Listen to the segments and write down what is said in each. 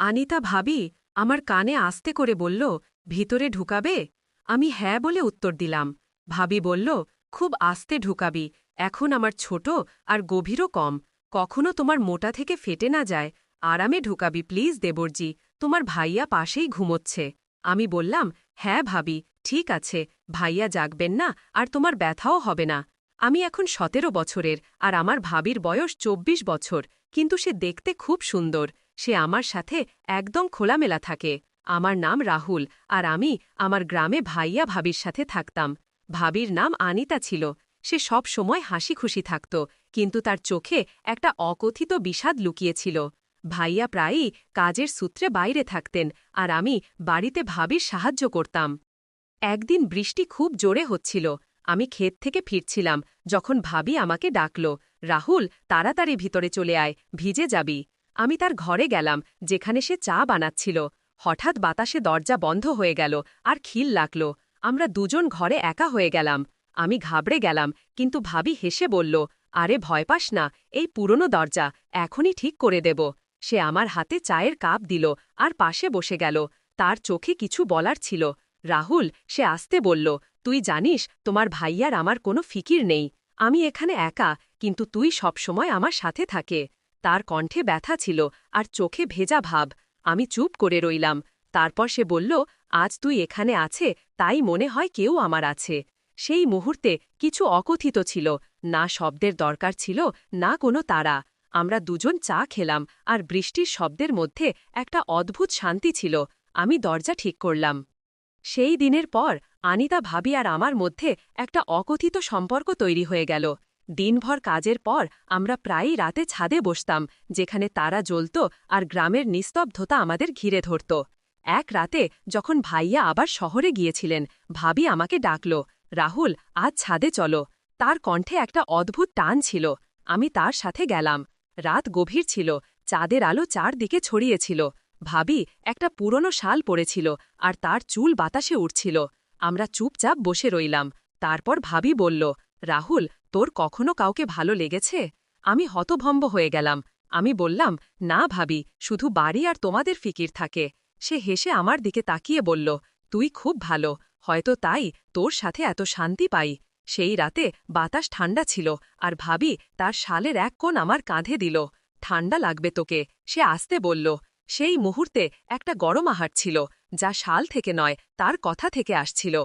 আনিতা ভাবি আমার কানে আস্তে করে বলল, ভিতরে ঢুকাবে? আমি হ্যাঁ বলে উত্তর দিলাম। ভাবি বলল, খুব আস্তে ঢুকাবি, এখন আমার ছোট আর গভীরও কম, কখনো তোমার মোটা থেকে ফেটে না যায়। আরামে ঢুকাবি প্লিজ দেবরজি, তোমার ভাইয়া পাশেই ঘুমোচ্ছে। আমি বললাম, হ্যাঁ ভাবি, ঠিক আছে, ভাইয়া জাগবেন না আর তোমার ব্যথাও হবে না। আমি এখন ১৭ বছরের আর আমার ভাবির বয়স ২৪ বছর, কিন্তু সে দেখতে খুব সুন্দর। সে আমার সাথে একদম খোলামেলা থাকে। আমার নাম রাহুল আর আমি আমার গ্রামে ভাইয়া ভাবির সাথে থাকতাম। ভাবির নাম আনিতা ছিল। সে সব সময় হাসি খুশি থাকত, কিন্তু তার চোখে একটা অকথিত বিষাদ লুকিয়েছিল। ভাইয়া প্রায়ই কাজের সূত্রে বাইরে থাকতেন আর আমি বাড়িতে ভাবির সাহায্য করতাম। একদিন বৃষ্টি খুব জোরে হচ্ছিল। আমি ক্ষেত থেকে ফিরছিলাম যখন ভাবি আমাকে ডাকল, রাহুল, তাড়াতাড়ি ভিতরে চলে আয়, ভিজে যাবি। আমি তার ঘরে গেলাম, যেখানে সে চা বানাচ্ছিল। হঠাৎ বাতাসে দরজা বন্ধ হয়ে গেল আর খিল লাগল। আমরা দুজন ঘরে একা হয়ে গেলাম। আমি ঘাবড়ে গেলাম, কিন্তু ভাবি হেসে বলল, আরে ভয় পাস না, এই পুরনো দরজা, এখনই ঠিক করে দেব। সে আমার হাতে চায়ের কাপ দিল আর পাশে বসে গেল। তার চোখে কিছু বলার ছিল। রাহুল, সে আস্তে বলল, তুই জানিস তোমার ভাইয়ার আমার কোনো ফিকির নেই। আমি এখানে একা, কিন্তু তুই সবসময় আমার সাথে থাকে। তার কণ্ঠে ব্যথা ছিল আর চোখে ভেজা ভাব। আমি চুপ করে রইলাম। তারপর সে বলল, আজ তুই এখানে আছে, তাই মনে হয় কেউ আমার আছে। সেই মুহূর্তে কিছু অকথিত ছিল, না শব্দের দরকার ছিল, না কোনো তারা। আমরা দুজন চা খেলাম আর বৃষ্টির শব্দের মধ্যে একটা অদ্ভুত শান্তি ছিল। আমি দরজা ঠিক করলাম। সেই দিনের পর আনিতা ভাবি আর আমার মধ্যে একটা অকথিত সম্পর্ক তৈরি হয়ে গেল। দিনভর কাজের পর আমরা প্রায়ই রাতে ছাদে বসতাম, যেখানে তারা জ্বলত আর গ্রামের নিস্তব্ধতা আমাদের ঘিরে ধরত। এক রাতে যখন ভাইয়া আবার শহরে গিয়েছিলেন, ভাবি আমাকে ডাকল, রাহুল, আজ ছাদে চলো। তার কণ্ঠে একটা অদ্ভুত টান ছিল। আমি তার সাথে গেলাম। রাত গভীর ছিল, চাঁদের আলো চারদিকে ছড়িয়েছিল। ভাবি একটা পুরনো শাল পরেছিল আর তার চুল বাতাসে উঠছিল। আমরা চুপচাপ বসে রইলাম। তারপর ভাবি বলল, রাহুল, তোর কখনো কাউকে ভালো লেগেছে? আমি হতভম্ব হয়ে গেলাম। আমি বললাম, না ভাবি, শুধু বাড়ি আর তোমাদের ফিকির থাকে। সে হেসে আমার দিকে তাকিয়ে বলল, তুই খুব ভালো, হয়তো তাই তোর সাথে এত শান্তি পাই। সেই রাতে বাতাস ঠান্ডা ছিল আর ভাবি তার শালের এক কোণ আমার কাঁধে দিল। ঠান্ডা লাগবে তোকে, সে আস্তে বলল। সেই মুহূর্তে একটা গরম আহার ছিল, যা শাল থেকে নয়, তার কথা থেকে আসছিল।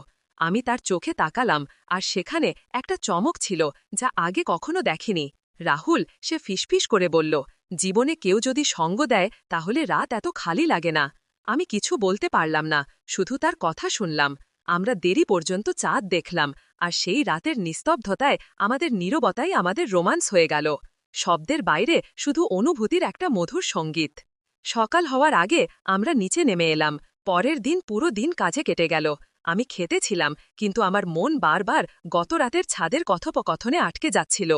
আমি তার চোখে তাকালাম আর সেখানে একটা চমক ছিল, যা আগে কখনো দেখিনি। রাহুল, সে ফিসফিস করে বলল, জীবনে কেউ যদি সঙ্গ দেয় তাহলে রাত এত খালি লাগে না। আমি কিছু বলতে পারলাম না, শুধু তার কথা শুনলাম। আমরা দেরি পর্যন্ত চাঁদ দেখলাম আর সেই রাতের নিস্তব্ধতায় আমাদের নীরবতাই আমাদের রোমান্স হয়ে গেল। শব্দের বাইরে শুধু অনুভূতির একটা মধুর সঙ্গীত। সকাল হওয়ার আগে আমরা নিচে নেমে এলাম। পরের দিন পুরো দিন কাজে কেটে গেল। আমি খেতে ছিলাম, কিন্তু আমার মন বারবার গত রাতের ছাদের কথোপকথনে আটকে যাচ্ছিল।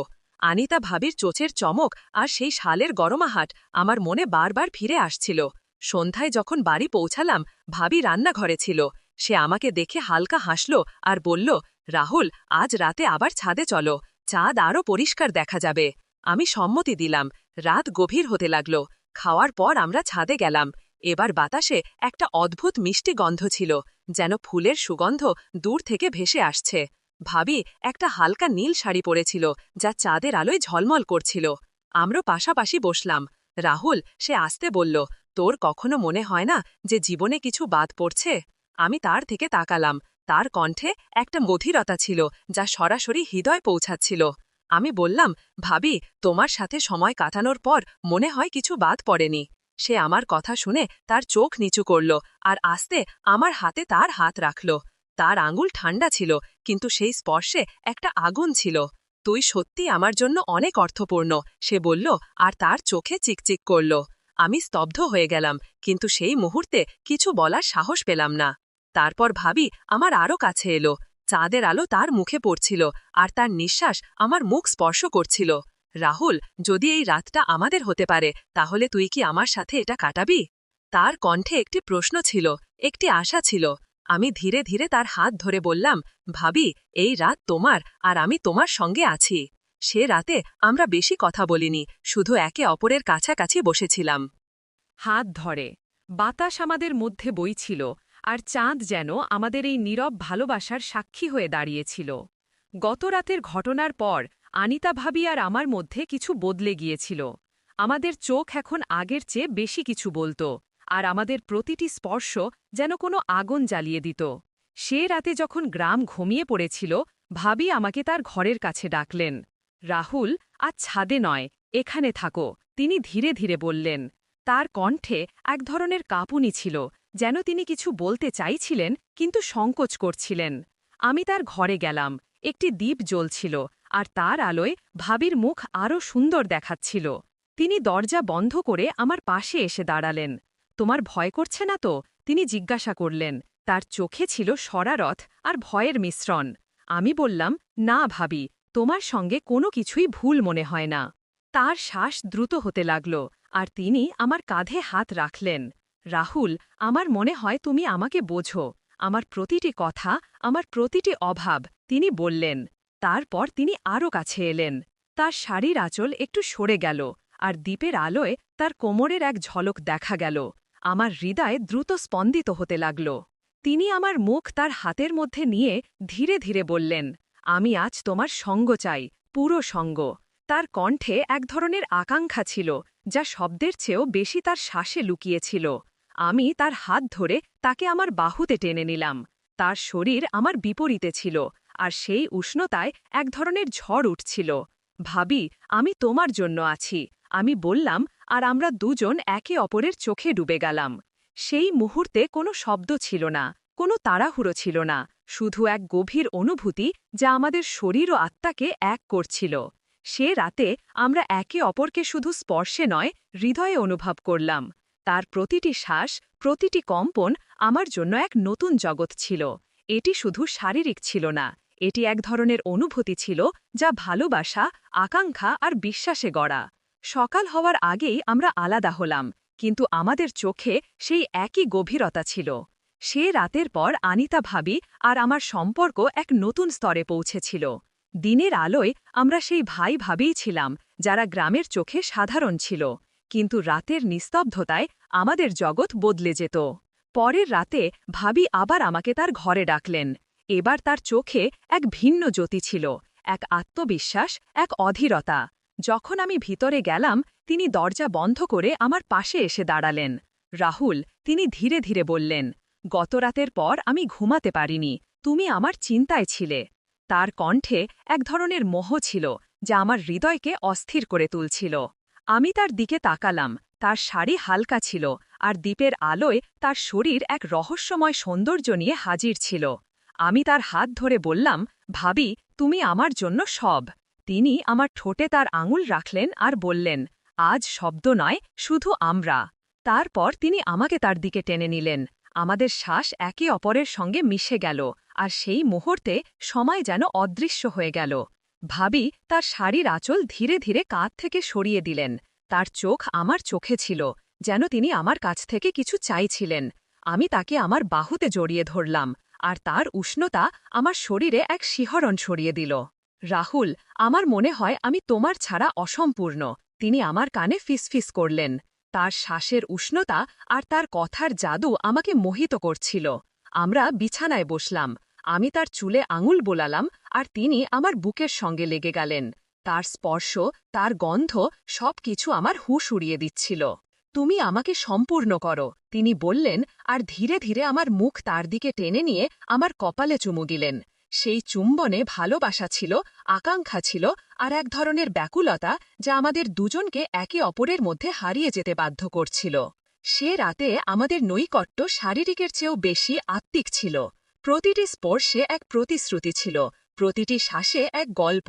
আনিতা ভাবির চোচের চমক আর সেই শালের গরমাহাট আমার মনে বারবার ফিরে আসছিল। সন্ধ্যায় যখন বাড়ি পৌঁছালাম, ভাবি রান্নাঘরে ছিল। সে আমাকে দেখে হালকা হাসল আর বলল, রাহুল, আজ রাতে আবার ছাদে চলো, চাঁদ আরও পরিষ্কার দেখা যাবে। আমি সম্মতি দিলাম। রাত গভীর হতে লাগল। খাওয়ার পর আমরা ছাদে গেলাম। এবার বাতাসে একটা অদ্ভুত মিষ্টি গন্ধ ছিল, যেন ফুলের সুগন্ধ দূর থেকে ভেসে আসছে। ভাবি একটা হালকা নীল শাড়ি পরেছিল, যা চাঁদের আলোয় ঝলমল করছিল। আমরা পাশাপাশি বসলাম। রাহুল, সে আস্তে বলল, তোর কখনো মনে হয় না যে জীবনে কিছু বাদ পড়ছে? আমি তার থেকে তাকালাম। তার কণ্ঠে একটা গভীরতা ছিল, যা সরাসরি হৃদয় পৌঁছাচ্ছিল। আমি বললাম, ভাবি, তোমার সাথে সময় কাটানোর পর মনে হয় কিছু বাদ পড়েনি। সে আমার কথা শুনে তার চোখ নিচু করল আর আস্তে আমার হাতে তার হাত রাখল। তার আঙুল ঠান্ডা ছিল, কিন্তু সেই স্পর্শে একটা আগুন ছিল। তুই সত্যি আমার জন্য অনেক অর্থপূর্ণ, সে বলল আর তার চোখে চিকচিক করল। আমি স্তব্ধ হয়ে গেলাম, কিন্তু সেই মুহূর্তে কিছু বলার সাহস পেলাম না। তারপর ভাবি আমার আরও কাছে এলো। চাঁদের আলো তার মুখে পড়ছিল আর তার নিঃশ্বাস আমার মুখ স্পর্শ করছিল। রাহুল, যদি এই রাতটা আমাদের হতে পারে, তাহলে তুই কি আমার সাথে এটা কাটাবি? তার কণ্ঠে একটি প্রশ্ন ছিল, একটি আশা ছিল। আমি ধীরে ধীরে তার হাত ধরে বললাম, ভাবি, এই রাত তোমার আর আমি তোমার সঙ্গে আছি। সে রাতে আমরা বেশি কথা বলিনি, শুধু একে অপরের কাছাকাছি বসেছিলাম। হাত ধরে বাতাস আমাদের মধ্যে বইছিল, আর চাঁদ যেন আমাদের এই নীরব ভালোবাসার সাক্ষী হয়ে দাঁড়িয়েছিল। গত রাতের ঘটনার পর আনিতা ভাবি আর আমার মধ্যে কিছু বদলে গিয়েছিল। আমাদের চোখ এখন আগের চেয়ে বেশি কিছু বলত, আর আমাদের প্রতিটি স্পর্শ যেন কোনো আগুন জ্বালিয়ে দিত। সে রাতে যখন গ্রাম ঘুমিয়ে পড়েছিল, ভাবি আমাকে তার ঘরের কাছে ডাকলেন। রাহুল, আজ ছাদে নয়, এখানে থাকো, তিনি ধীরে ধীরে বললেন। তার কণ্ঠে এক ধরনের কাঁপুনি ছিল, যেন তিনি কিছু বলতে চাইছিলেন কিন্তু সংকোচ করছিলেন। আমি তার ঘরে গেলাম। একটি দ্বীপ জ্বলছিল, আর তার আলোয় ভাবির মুখ আরও সুন্দর দেখাচ্ছিল। তিনি দরজা বন্ধ করে আমার পাশে এসে দাঁড়ালেন। তোমার ভয় করছে না তো? তিনি জিজ্ঞাসা করলেন। তার চোখে ছিল শরারত আর ভয়ের মিশ্রণ। আমি বললাম, না ভাবি, তোমার সঙ্গে কোনো কিছুই ভুল মনে হয় না। তার শ্বাস দ্রুত হতে লাগল, আর তিনি আমার কাঁধে হাত রাখলেন। রাহুল, আমার মনে হয় তুমি আমাকে বোঝো। আমার প্রতিটি কথা, আমার প্রতিটি অভাব, তিনি বললেন। তারপর তিনি আরও কাছে এলেন। তার শাড়ির আঁচল একটু সরে গেল, আর দ্বীপের আলোয় তার কোমরের এক ঝলক দেখা গেল। আমার হৃদয় দ্রুত স্পন্দিত হতে লাগল। তিনি আমার মুখ তার হাতের মধ্যে নিয়ে ধীরে ধীরে বললেন, আমি আজ তোমার সঙ্গ চাই, পুরো সঙ্গ। তার কণ্ঠে এক ধরনের আকাঙ্ক্ষা ছিল, যা শব্দের চেয়েও বেশি তার শ্বাসে লুকিয়েছিল। আমি তার হাত ধরে তাকে আমার বাহুতে টেনে নিলাম। তার শরীর আমার বিপরীতে ছিল, আর সেই উষ্ণতায় এক ধরনের ঝড় উঠছিল। ভাবি, আমি তোমার জন্য আছি, আমি বললাম, আর আমরা দুজন একে অপরের চোখে ডুবে গেলাম। সেই মুহূর্তে কোনো শব্দ ছিল না, কোনো তাড়াহুড়ো ছিল না, শুধু এক গভীর অনুভূতি যা আমাদের শরীর ও আত্মাকে এক করছিল। সে রাতে আমরা একে অপরকে শুধু স্পর্শে নয়, হৃদয়ে অনুভব করলাম। তার প্রতিটি শ্বাস, প্রতিটি কম্পন আমার জন্য এক নতুন জগৎ ছিল। এটি শুধু শারীরিক ছিল না, এটি এক ধরনের অনুভূতি ছিল যা ভালোবাসা, আকাঙ্ক্ষা আর বিশ্বাসে গড়া। সকাল হওয়ার আগেই আমরা আলাদা হলাম, কিন্তু আমাদের চোখে সেই একই গভীরতা ছিল। সে রাতের পর আনিতা ভাবি আর আমার সম্পর্ক এক নতুন স্তরে পৌঁছেছিল। দিনের আলোয় আমরা সেই ভাই ভাবিই ছিলাম, যারা গ্রামের চোখে সাধারণ ছিল, কিন্তু রাতের নিস্তব্ধতায় আমাদের জগৎ বদলে যেত। পরের রাতে ভাবি আবার আমাকে তার ঘরে ডাকলেন। এবার তার চোখে এক ভিন্ন জ্যোতি ছিল, এক আত্মবিশ্বাস, এক অধীরতা। যখন আমি ভিতরে গেলাম, তিনি দরজা বন্ধ করে আমার পাশে এসে দাঁড়ালেন। রাহুল, তিনি ধীরে ধীরে বললেন, গতরাতের পর আমি ঘুমাতে পারিনি, তুমি আমার চিন্তায় ছিলে। তার কণ্ঠে এক ধরনের মোহ ছিল, যা আমার হৃদয়কে অস্থির করে তুলছিল। আমি তার দিকে তাকালাম, তার শাড়ি হালকা ছিল, আর দ্বীপের আলোয় তার শরীর এক রহস্যময় সৌন্দর্য নিয়ে হাজির ছিল। আমি তার হাত ধরে বললাম, ভাবি, তুমি আমার জন্য সব। তিনি আমার ঠোঁটে তার আঙুল রাখলেন আর বললেন, আজ শব্দ নয়, শুধু আমরা। তারপর তিনি আমাকে তার দিকে টেনে নিলেন। আমাদের শ্বাস একে অপরের সঙ্গে মিশে গেল, আর সেই মুহূর্তে সময় যেন অদৃশ্য হয়ে গেল। ভাবি তার শাড়ির আঁচল ধীরে ধীরে কাঁধ থেকে সরিয়ে দিলেন। তার চোখ আমার চোখে ছিল, যেন তিনি আমার কাছ থেকে কিছু চাইছিলেন। আমি তাকে আমার বাহুতে জড়িয়ে ধরলাম, আর তার উষ্ণতা আমার শরীরে এক শিহরণ ছড়িয়ে দিল। রাহুল, আমার মনে হয় আমি তোমার ছাড়া অসম্পূর্ণ, তিনি আমার কানে ফিসফিস করলেন। তার শ্বাসের উষ্ণতা আর তার কথার জাদু আমাকে মোহিত করছিল। আমরা বিছানায় বসলাম। আমি তার চুলে আঙুল বোলালাম, আর তিনি আমার বুকের সঙ্গে লেগে গেলেন। তার স্পর্শ, তার গন্ধ, সবকিছু আমার হুঁশ উড়িয়ে দিচ্ছিল। তুমি আমাকে সম্পূর্ণ করো, তিনি বললেন, আর ধীরে ধীরে আমার মুখ তার দিকে টেনে নিয়ে আমার কপালে চুমু দিলেন। সেই চুম্বনে ভালোবাসা ছিল, আকাঙ্ক্ষা ছিল, আর এক ধরনের ব্যাকুলতা যা আমাদের দুজনকে একে অপরের মধ্যে হারিয়ে যেতে বাধ্য করছিল। সে রাতে আমাদের নৈকট্য শারীরিকের চেয়েও বেশি আত্মিক ছিল। প্রতিটি স্পর্শে এক প্রতিশ্রুতি ছিল, প্রতিটি শ্বাসে এক গল্প।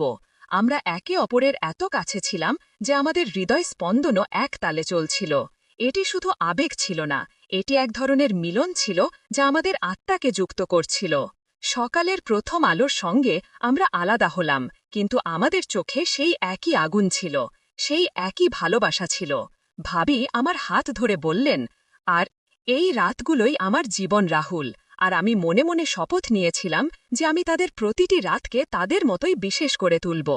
আমরা একে অপরের এত কাছে ছিলাম যে আমাদের হৃদয় স্পন্দনও এক তালে চলছিল। এটি শুধু আবেগ ছিল না, এটি এক ধরনের মিলন ছিল যা আমাদের আত্মাকে যুক্ত করছিল। সকালের প্রথম আলোর সঙ্গে আমরা আলাদা হলাম, কিন্তু আমাদের চোখে সেই একই আগুন ছিল, সেই একই ভালোবাসা ছিল। ভাবি আমার হাত ধরে বললেন, আর এই রাতগুলোই আমার জীবন রাহুল, আর আমি মনে মনে শপথ নিয়েছিলাম যে আমি তাদের প্রতিটি রাতকে তাদের মতোই বিশেষ করে তুলব।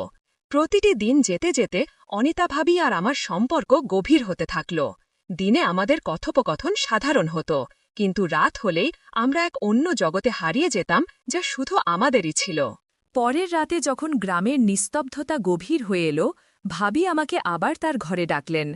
প্রতিটি দিন যেতে যেতে অনিতা ভাবি আর আমার সম্পর্ক গভীর হতে থাকল। দিনে আমাদের কথোপকথন সাধারণ হতো, কিন্তু রাত হলেই আমরা এক অন্য জগতে হারিয়ে যেতাম, যা শুধু আমাদেরই ছিল। পরের রাতে যখন গ্রামের নিস্তব্ধতা গভীর হয়ে এলো, ভাবি আমাকে আবার তার ঘরে ডাকলেন।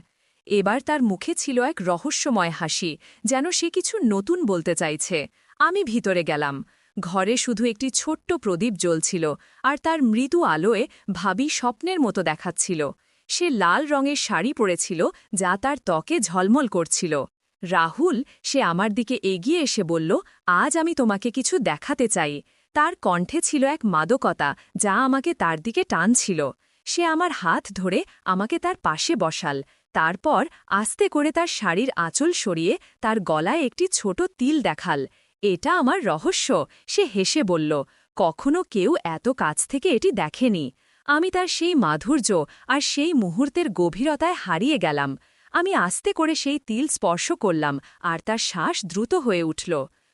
এবার তার মুখে ছিল এক রহস্যময় হাসি, যেন সে কিছু নতুন বলতে চাইছে। আমি ভিতরে গেলাম। ঘরে শুধু একটি ছোট্ট প্রদীপ জ্বলছিল, আর তার মৃদু আলোয় ভাবি স্বপ্নের মতো দেখাচ্ছিল। সে লাল রঙের শাড়ি পরেছিল, যা তার ত্বকে ঝলমল করছিল। রাহুল, সে আমার দিকে এগিয়ে এসে বলল, আজ আমি তোমাকে কিছু দেখাতে চাই। তার কণ্ঠে ছিল এক মাদকতা, যা আমাকে তার দিকে টানছিল। সে আমার হাত ধরে আমাকে তার পাশে বসাল। তারপর আস্তে করে তার শাড়ির আঁচল সরিয়ে তার গলায় একটি ছোট তিল দেখাল। এটা আমার রহস্য, সে হেসে বলল। কখনো কেউ এত কাছ থেকে এটি দেখেনি। আমি তার সেই মাধুর্য আর সেই মুহূর্তের গভীরতায় হারিয়ে গেলাম। আমি আস্তে করে সেই তিল স্পর্শ করলাম, আর তার শ্বাস দ্রুত হয়ে উঠল।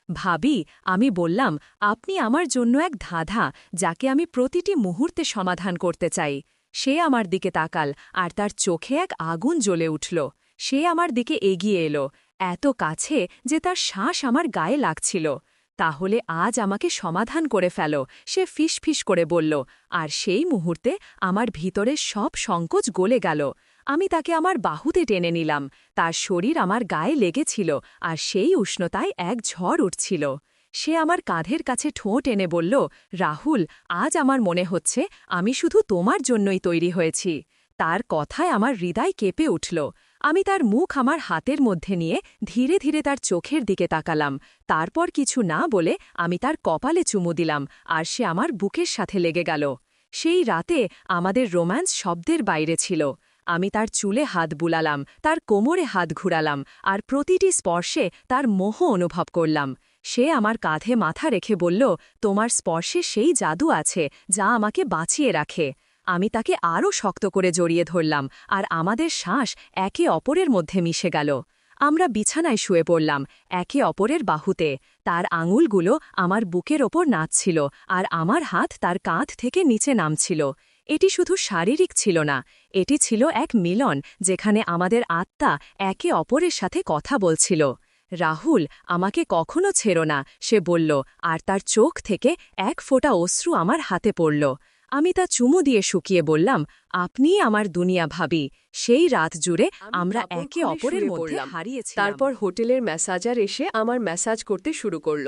ভাবি, আমি বললাম, আপনি আমার জন্য এক ধাঁধা, যাকে আমি প্রতিটি মুহূর্তে সমাধান করতে চাই। সে আমার দিকে তাকাল, আর তার চোখে এক আগুন জ্বলে উঠল। সে আমার দিকে এগিয়ে এলো, এত কাছে যে তার শ্বাস আমার গায়ে লাগছিল। তাহলে আজ আমাকে সমাধান করে ফেলো, সে ফিসফিস করে বলল। আর সেই মুহূর্তে আমার ভিতরের সব সংকোচ গলে গেল। আমি তাকে আমার বাহুতে টেনে নিলাম। তার শরীর আমার গায়ে লেগেছিল, আর সেই উষ্ণতায় এক ঝড় উঠছিল। সে আমার কাঁধের কাছে ঠোঁট এনে বলল, রাহুল, আজ আমার মনে হচ্ছে আমি শুধু তোমার জন্যই তৈরি হয়েছি। তার কথায় আমার হৃদয় কেঁপে উঠল। আমি তার মুখ আমার হাতের মধ্যে নিয়ে ধীরে ধীরে তার চোখের দিকে তাকালাম। তারপর কিছু না বলে আমি তার কপালে চুমু দিলাম, আর সে আমার বুকের সাথে লেগে গেল। সেই রাতে আমাদের রোম্যান্স শব্দের বাইরে ছিল। আমি তার চুলে হাত বুলালাম, তার কোমরে হাত ঘুরালাম, আর প্রতিটি স্পর্শে তার মোহ অনুভব করলাম। সে আমার কাঁধে মাথা রেখে বলল, তোমার স্পর্শে সেই জাদু আছে, যা আমাকে বাঁচিয়ে রাখে। আমি তাকে আরও শক্ত করে জড়িয়ে ধরলাম, আর আমাদের শ্বাস একে অপরের মধ্যে মিশে গেল। আমরা বিছানায় শুয়ে পড়লাম, একে অপরের বাহুতে। তার আঙুলগুলো আমার বুকের ওপর নাচছিল, আর আমার হাত তার কাঁধ থেকে নিচে নামছিল। এটি শুধু শারীরিক ছিল না, এটি ছিল এক মিলন, যেখানে আমাদের আত্মা একে অপরের সাথে কথা বলছিল। রাহুল, আমাকে কখনো ছেড়ো না, সে বলল, আর তার চোখ থেকে এক ফোঁটা অশ্রু আমার হাতে পড়ল। আমি তা চুমু দিয়ে শুকিয়ে বললাম, আপনিই আমার দুনিয়া ভাবি। সেই রাত জুড়ে আমরা একে অপরের মধ্যে হারিয়েছিলাম। তারপর হোটেলের ম্যাসাজার এসে আমার ম্যাসাজ করতে শুরু করল।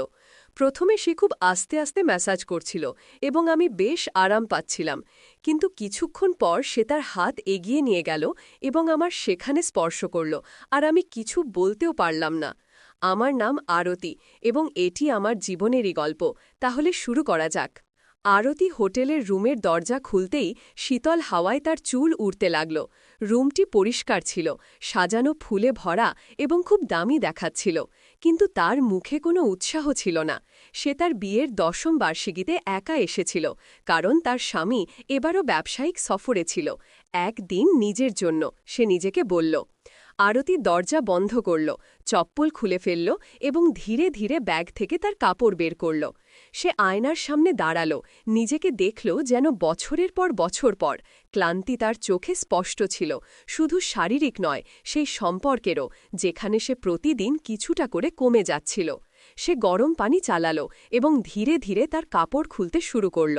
প্রথমে সে খুব আস্তে আস্তে ম্যাসাজ করছিল, এবং আমি বেশ আরাম পাচ্ছিলাম। কিন্তু কিছুক্ষণ পর সে তার হাত এগিয়ে নিয়ে গেল এবং আমার সেখানে স্পর্শ করল, আর আমি কিছু বলতেও পারলাম না। আমার নাম আরতি, এবং এটি আমার জীবনেরই গল্প। তাহলে শুরু করা যাক। আরতি হোটেলের রুমের দরজা খুলতেই শীতল হাওয়ায় তার চুল উড়তে লাগল। রুমটি পরিষ্কার ছিল, সাজানো ফুলে ভরা, এবং খুব দামি দেখাচ্ছিল। কিন্তু তার মুখে কোনো উৎসাহ ছিল না। সে তার বিয়ের 10ম বার্ষিকীতে একা এসেছিল, কারণ তার স্বামী এবারও ব্যবসায়িক সফরে ছিল। একদিন নিজের জন্য, সে নিজেকে বলল। আরতি দরজা বন্ধ করল, চপ্পল খুলে ফেলল, এবং ধীরে ধীরে ব্যাগ থেকে তার কাপড় বের করল। সে আয়নার সামনে দাঁড়াল, নিজেকে দেখল যেন বছরের পর বছর পর। ক্লান্তি তার চোখে স্পষ্ট ছিল, শুধু শারীরিক নয়, সেই সম্পর্কেরও, যেখানে সে প্রতিদিন কিছুটা করে কমে যাচ্ছিল। সে গরম পানি চালাল এবং ধীরে ধীরে তার কাপড় খুলতে শুরু করল।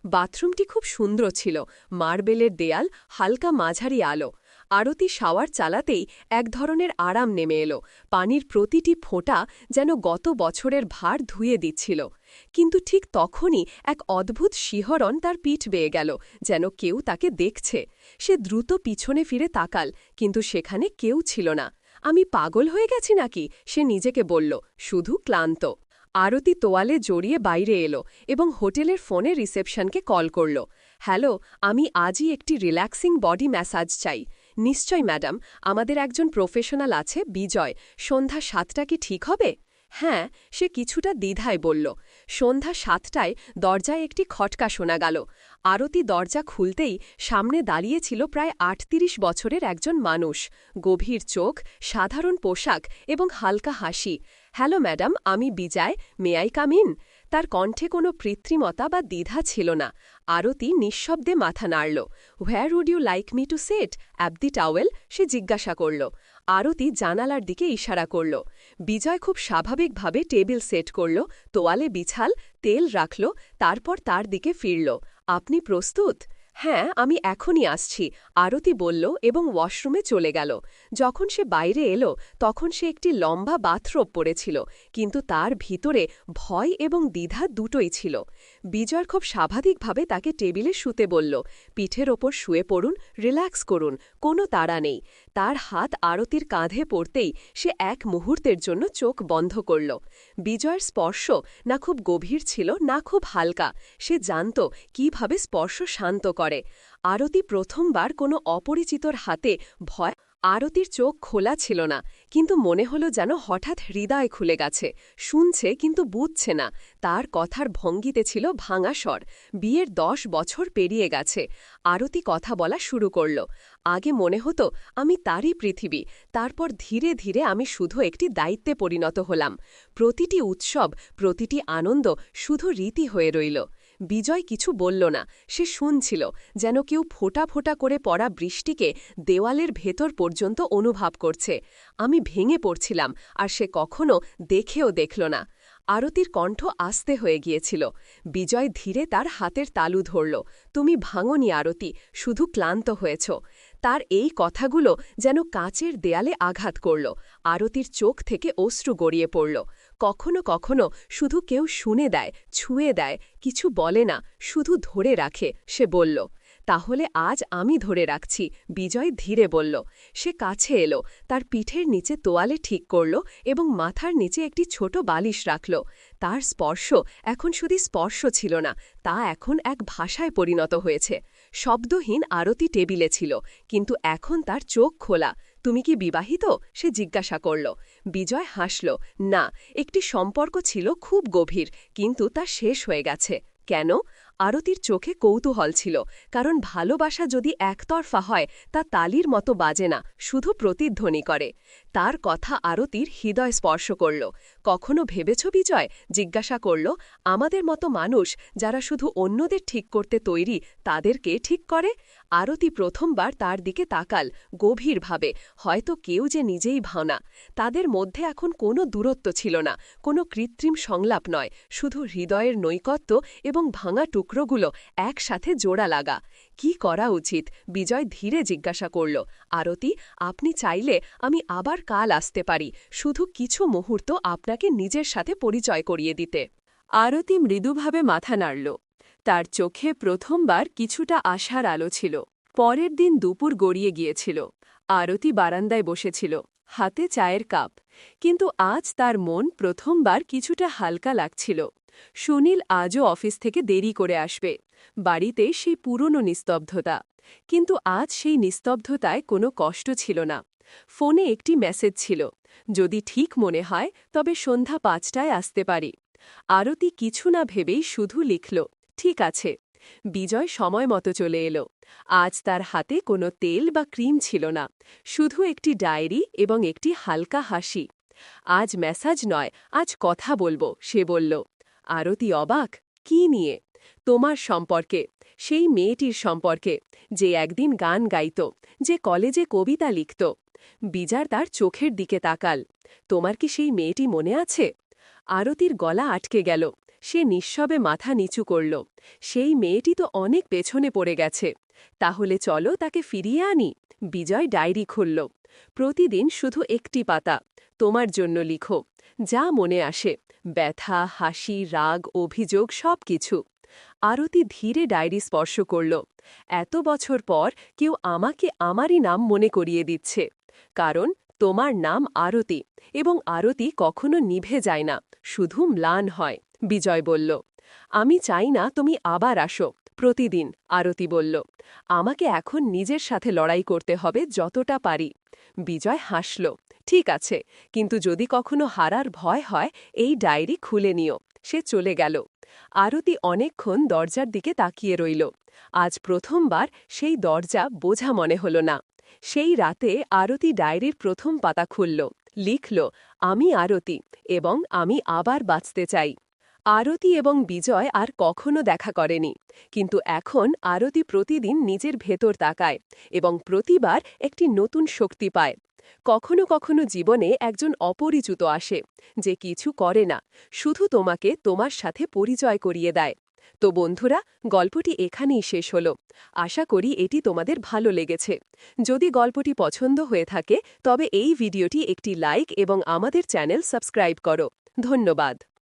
বাথরুমটি খুব সুন্দর ছিল, মার্বেলের দেয়াল, হালকা মাঝারি আলো। আরতি শাওয়ার চালাতেই এক ধরনের আরাম নেমে এলো। পানির প্রতিটি ফোঁটা যেন গত বছরের ভার ধুয়ে দিচ্ছিল। কিন্তু ঠিক তখনই এক অদ্ভুত শিহরণ তার পিঠ বেয়ে গেল, যেন কেউ তাকে দেখছে। সে দ্রুত পিছনে ফিরে তাকাল, কিন্তু সেখানে কেউ ছিল না। আমি পাগল হয়ে গেছি নাকি, সে নিজেকে বলল, শুধু ক্লান্ত। আরতি তোয়ালে জড়িয়ে বাইরে এলো এবং হোটেলের ফোনে রিসেপশনকে কল করল। হ্যালো, আমি আজই একটি রিল্যাক্সিং বডি ম্যাসাজ চাই। নিশ্চয় ম্যাডাম, আমাদের একজন প্রফেশনাল আছে, বিজয়। সন্ধ্যা 7টা কি ঠিক হবে? হ্যাঁ, সে কিছুটা দ্বিধায় বলল। সন্ধ্যা 7টায় দরজায় একটি খটকা শোনা গেল। আরতি দরজা খুলতেই সামনে দাঁড়িয়েছিল প্রায় 38 বছরের একজন মানুষ। গভীর চোখ, সাধারণ পোশাক এবং হালকা হাসি। হ্যালো ম্যাডাম, আমি বিজয়, মে আই কাম ইন? তার কণ্ঠে কোনো কৃত্রিমতা বা দ্বিধা ছিল না। আরতি নিঃশব্দে মাথা নাড়ল। Where would you like me to set up the towel? সে জিজ্ঞাসা করল। আরতি জানালার দিকে ইশারা করল। বিজয় খুব স্বাভাবিকভাবে টেবিল সেট করল, তোয়ালে বিছাল, তেল রাখল, তারপর তার দিকে ফিরল। আপনি প্রস্তুত? হ্যাঁ, আমি এখনই আসছি, আরতি বলল এবং ওয়াশরুমে চলে গেল। যখন সে বাইরে এলো তখন সে একটি লম্বা বাথরোব পরেছিল, কিন্তু তার ভিতরে ভয় এবং দ্বিধা দুটোই ছিল। বিজয় খুব স্বাভাবিকভাবে তাকে টেবিলে শুতে বলল, পিঠের ওপর শুয়ে পড়ুন, রিল্যাক্স করুন, কোনো তাড়া নেই। তার হাত আরতির কাঁধে পড়তেই সে এক মুহূর্তের জন্য চোখ বন্ধ করল। বিজয়ের স্পর্শ না খুব গভীর ছিল না খুব হালকা, সে জানত কিভাবে স্পর্শ শান্ত করে। আরতি প্রথমবার কোনো অপরিচিতর হাতে ভয়। আরতির চোখ খোলা ছিল না, কিন্তু মনে হলো যেন হঠাৎ হৃদয় খুলে গেছে। শুনছে কিন্তু বুঝছে না। তার কথার ভঙ্গিতে ছিল ভাঙা স্বর। বিয়ের 10 বছর পেরিয়ে গেছে। আরতি কথা বলা শুরু করল। আগে মনে হতো আমি তারই পৃথিবী, তারপর ধীরে ধীরে আমি শুধু একটি দায়িত্বে পরিণত হলাম। প্রতিটি উৎসব, প্রতিটি আনন্দ শুধু রীতি হয়ে রইল। বিজয় কিছু বলল না, সে শুনছিল, যেন কেউ ফোঁটা ফোঁটা করে পড়া বৃষ্টিকে দেওয়ালের ভেতর পর্যন্ত অনুভব করছে। আমি ভেঙে পড়ছিলাম, আর সে কখনো দেখেও দেখল না। আরতির কণ্ঠ আস্তে হয়ে গিয়েছিল। বিজয় ধীরে তার হাতের তালু ধরল। তুমি ভাঙনি আরতি, শুধু ক্লান্ত হয়েছ। তার এই কথাগুলো যেন কাচের দেয়ালে আঘাত করল। আরতির চোখ থেকে অশ্রু গড়িয়ে পড়ল। কখনো কখনো শুধু কেউ শুনে দেয়, ছুঁয়ে দেয়, কিছু বলে না, শুধু ধরে রাখে, সে বলল। তাহলে আজ আমি ধরে রাখছি, বিজয় ধীরে বলল। সে কাছে এলো, তার পিঠের নিচে তোয়ালে ঠিক করল এবং মাথার নিচে একটি ছোট বালিশ রাখল। তার স্পর্শ এখন শুধু স্পর্শ ছিল না, তা এখন এক ভাষায় পরিণত হয়েছে। শব্দহীন আরতি টেবিলে ছিল, কিন্তু এখন তার চোখ খোলা। তুমি কি বিবাহিত? সে জিজ্ঞাসা করল। বিজয় হাসল। না, একটি সম্পর্ক ছিল খুব গভীর, কিন্তু তা শেষ হয়ে গেছে। কেন? আরতির চোখে কৌতূহল ছিল, কারণ ভালোবাসা যদি একতরফা হয় তা তালির মতো বাজে না, শুধু প্রতিধ্বনি করে। তার কথা আরতির হৃদয় স্পর্শ করল। কখনো ভেবেছ বিজয়? জিজ্ঞাসা করল। আমাদের মতো মানুষ যারা শুধু অন্যদের ঠিক করতে তৈরি, তাদেরকে ঠিক করে? আরতি প্রথমবার তার দিকে তাকাল, গভীরভাবে, হয়তো কেউ যে নিজেই ভাওনা। তাদের মধ্যে এখন কোনো দূরত্ব ছিল না, কোনো কৃত্রিম সংলাপ নয়, শুধু হৃদয়ের নৈকট্য এবং ভাঙা টুকরোগুলো একসাথে জোড়া লাগা। কি করা উচিত? বিজয় ধীরে জিজ্ঞাসা করল। আরতি, আপনি চাইলে আমি আবার কাল আসতে পারি, শুধু কিছু মুহূর্ত আপনাকে নিজের সাথে পরিচয় করিয়ে দিতে। আরতি মৃদুভাবে মাথা নাড়ল। তার চোখে প্রথমবার কিছুটা আশার আলো ছিল। পরের দিন দুপুর গড়িয়ে গিয়েছিল। আরতি বারান্দায় বসেছিল, হাতে চায়ের কাপ। কিন্তু আজ তার মন প্রথমবার কিছুটা হালকা লাগছিল। সুনীল আজও অফিস থেকে দেরি করে আসবে। বাড়িতে সেই পুরনো নিস্তব্ধতা। কিন্তু আজ সেই নিস্তব্ধতায় কোনো কষ্ট ছিল না। ফোনে একটি মেসেজ ছিল, যদি ঠিক মনে হয় তবে সন্ধ্যা 5টায় আসতে পারি। আরতি কিছু না ভেবেই শুধু লিখল, ঠিক আছে। বিজয় সময় মতো চলে এলো। আজ তার হাতে কোনো তেল বা ক্রিম ছিল না, শুধু একটি ডায়েরি এবং একটি হালকা হাসি। আজ মেসেজ নয়, আজ কথা বলবো, সে বলল। আরতি অবাক। কি নিয়ে? তোমার সম্পর্কে, সেই মেয়েটির সম্পর্কে, যে একদিন গান গাইত, যে কলেজে কবিতা লিখত। বিজার তার চোখের দিকে তাকাল। তোমার কি সেই মেয়েটি মনে আছে? আরতির গলা আটকে গেল। সে নিঃশবে মাথা নিচু করল। সেই মেয়েটি তো অনেক পেছনে পড়ে গেছে। তাহলে চলো তাকে ফিরিয়ে আনি। বিজয় ডায়েরি খুলল। প্রতিদিন শুধু একটি পাতা। তোমার জন্য লিখো, যা মনে আসে, ব্যথা, হাসি, রাগ, অভিযোগ, সবকিছু। আরতি ধীরে ডায়েরি স্পর্শ করল। এত বছর পর কেউ আমাকে আমারই নাম মনে করিয়ে দিচ্ছে। কারণ তোমার নাম আরতি, এবং আরতি কখনো নিভে যায় না, শুধু ম্লান হয়। বিজয় বলল। আমি চাই না তুমি আবার আসো, প্রতিদিন। আরতি বলল। আমাকে এখন নিজের সাথে লড়াই করতে হবে যতটা পারি। বিজয় হাসল। ঠিক আছে, কিন্তু যদি কখনো হারার ভয় হয়, এই ডায়েরি খুলে নিও। সে চলে গেল। আরতি অনেকক্ষণ দরজার দিকে তাকিয়ে রইল। আজ প্রথমবার সেই দরজা বোঝা মনে হল না। সেই রাতে আরতি ডায়েরির প্রথম পাতা খুলল, লিখল, আমি আরতি, এবং আমি আবার বাঁচতে চাই। আরতি এবং বিজয় আর কখনো দেখা করেনি, কিন্তু এখন আরতি প্রতিদিন নিজের ভেতর তাকায় এবং প্রতিবার একটি নতুন শক্তি পায়। কখনো কখনো জীবনে একজন অপরিচিত আসে, যে কিছু করে না, শুধু তোমাকে তোমার সাথে পরিচয় করিয়ে দেয়। তো বন্ধুরা, গল্পটি এখানেই শেষ হলো। আশা করি এটি তোমাদের ভালো লেগেছে। যদি গল্পটি পছন্দ হয়ে থাকে তবে এই ভিডিওটি একটি লাইক এবং আমাদের চ্যানেল সাবস্ক্রাইব করো। ধন্যবাদ।